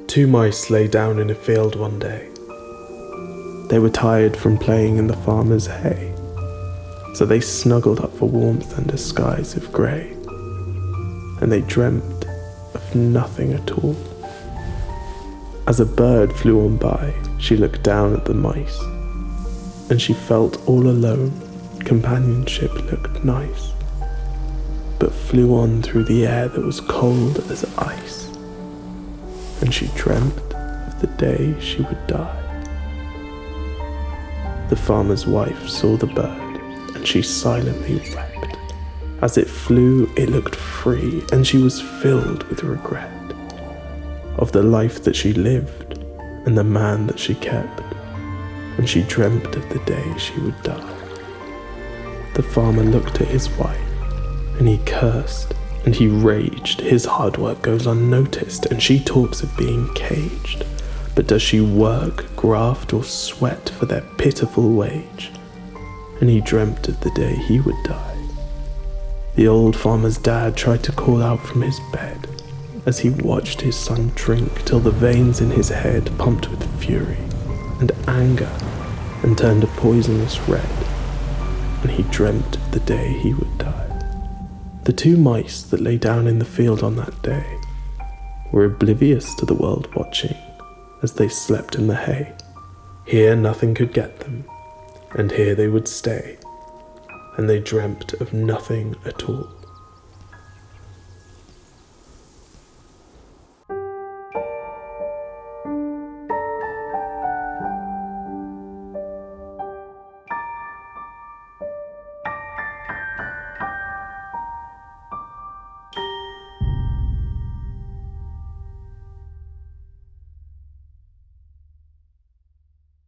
Two mice lay down in a field one day. They were tired from playing in the farmer's hay, so they snuggled up for warmth under skies of grey, and they dreamt of nothing at all. As a bird flew on by, she looked down at the mice, and she felt all alone. Companionship looked nice, but flew on through the air that was cold as ice, and she dreamt of the day she would die. The farmer's wife saw the bird, and she silently wept. As it flew, it looked free, and she was filled with regret of the life that she lived and the man that she kept, and she dreamt of the day she would die. The farmer looked at his wife, and he cursed, and he raged. His hard work goes unnoticed, and she talks of being caged. But does she work, graft, or sweat for their pitiful wage? And he dreamt of the day he would die. The old farmer's dad tried to call out from his bed as he watched his son drink till the veins in his head pumped with fury and anger and turned a poisonous red, and he dreamt of the day he would die. The two mice that lay down in the field on that day were oblivious to the world watching as they slept in the hay. Here nothing could get them, and here they would stay, and they dreamt of nothing at all.